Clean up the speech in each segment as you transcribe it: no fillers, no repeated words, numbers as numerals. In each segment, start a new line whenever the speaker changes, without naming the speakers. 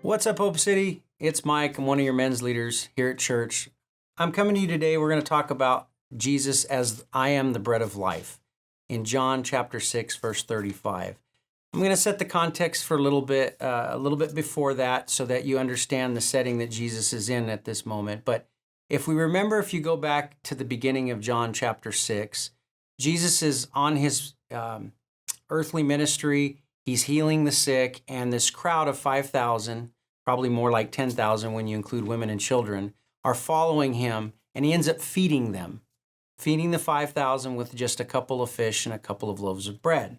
What's up, Hope City? It's Mike. I'm one of your men's leaders here at church. I'm coming to you today. We're going to talk about Jesus as I am the bread of life in John chapter 6, verse 35. I'm going to set the context for a little bit before that so that you understand the setting that Jesus is in at this moment. But if you go back to the beginning of John chapter 6, Jesus is on his earthly ministry. He's healing the sick, and this crowd of 5,000, probably more like 10,000 when you include women and children, are following him, and he ends up feeding them, feeding the 5,000 with just a couple of fish and a couple of loaves of bread.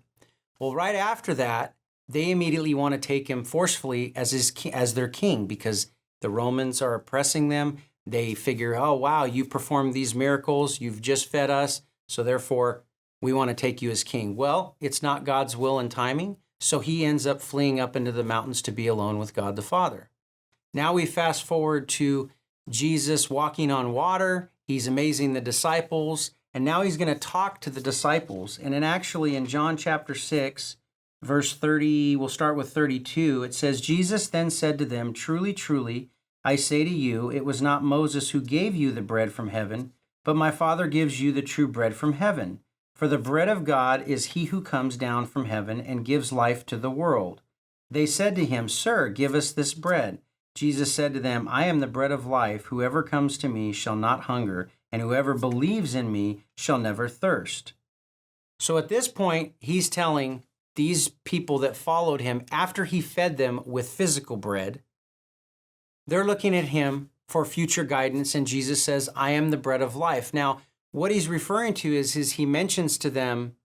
Well, right after that, they immediately want to take him forcefully as their king because the Romans are oppressing them. They figure, oh, wow, you performed these miracles, you've just fed us, so therefore we want to take you as king. Well, it's not God's will and timing. So he ends up fleeing up into the mountains to be alone with God the Father. Now we fast forward to Jesus walking on water. He's amazing the disciples. And now he's going to talk to the disciples. And actually in John chapter 6, verse 30, we'll start with 32. It says, Jesus then said to them, "Truly, truly, I say to you, it was not Moses who gave you the bread from heaven, but my Father gives you the true bread from heaven. For the bread of God is he who comes down from heaven and gives life to the world." They said to him, "Sir, give us this bread." Jesus said to them, "I am the bread of life. Whoever comes to me shall not hunger, and whoever believes in me shall never thirst." So at this point, he's telling these people that followed him after he fed them with physical bread, they're looking at him for future guidance, and Jesus says, "I am the bread of life." Now, what he's referring to is he mentions to them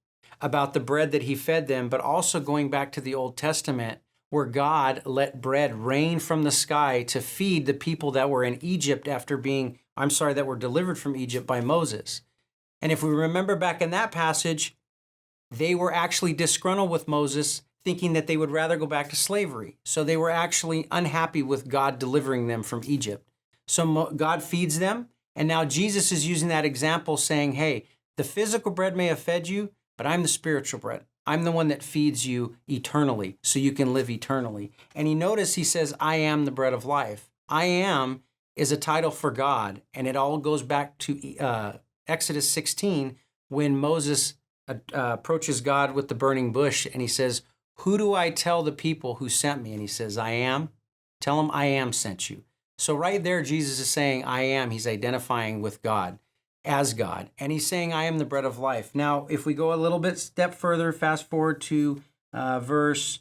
about the bread that he fed them, but also going back to the Old Testament where God let bread rain from the sky to feed the people that were in Egypt that were delivered from Egypt by Moses. And if we remember back in that passage, they were actually disgruntled with Moses, thinking that they would rather go back to slavery. So they were actually unhappy with God delivering them from Egypt. So God feeds them. And now Jesus is using that example saying, hey, the physical bread may have fed you, but I'm the spiritual bread. I'm the one that feeds you eternally so you can live eternally. And he says, I am the bread of life. I am is a title for God. And it all goes back to Exodus 16 when Moses approaches God with the burning bush and he says, "Who do I tell the people who sent me?" And he says, "I am. Tell them I am sent you." So right there, Jesus is saying, I am. He's identifying with God as God. And he's saying, I am the bread of life. Now, if we go a little bit step further, fast forward to verse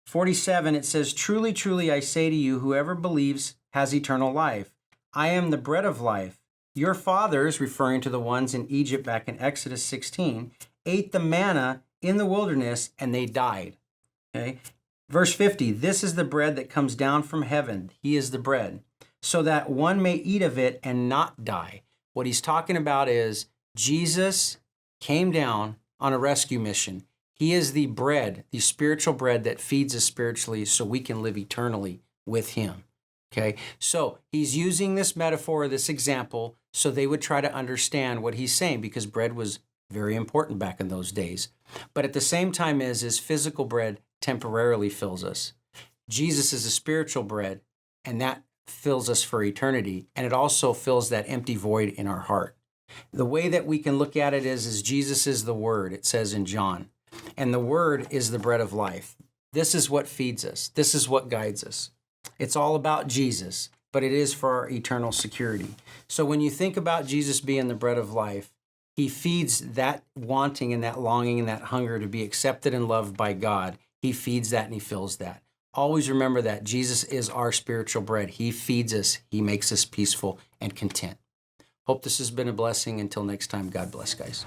47, it says, "Truly, truly, I say to you, whoever believes has eternal life. I am the bread of life. Your fathers," referring to the ones in Egypt back in Exodus 16, "ate the manna in the wilderness and they died." Okay. Verse 50, "This is the bread that comes down from heaven." He is the bread, "so that one may eat of it and not die." What he's talking about is Jesus came down on a rescue mission. He is the bread, the spiritual bread that feeds us spiritually so we can live eternally with him. Okay, so he's using this metaphor, this example, so they would try to understand what he's saying because bread was very important back in those days. But at the same time is physical bread temporarily fills us. Jesus is a spiritual bread, and that fills us for eternity, and it also fills that empty void in our heart. The way that we can look at it is Jesus is the Word, it says in John, and the Word is the bread of life. This is what feeds us. This is what guides us. It's all about Jesus, but it is for our eternal security. So when you think about Jesus being the bread of life, he feeds that wanting and that longing and that hunger to be accepted and loved by God. He feeds that and he fills that. Always remember that Jesus is our spiritual bread. He feeds us. He makes us peaceful and content. Hope this has been a blessing. Until next time, God bless, guys.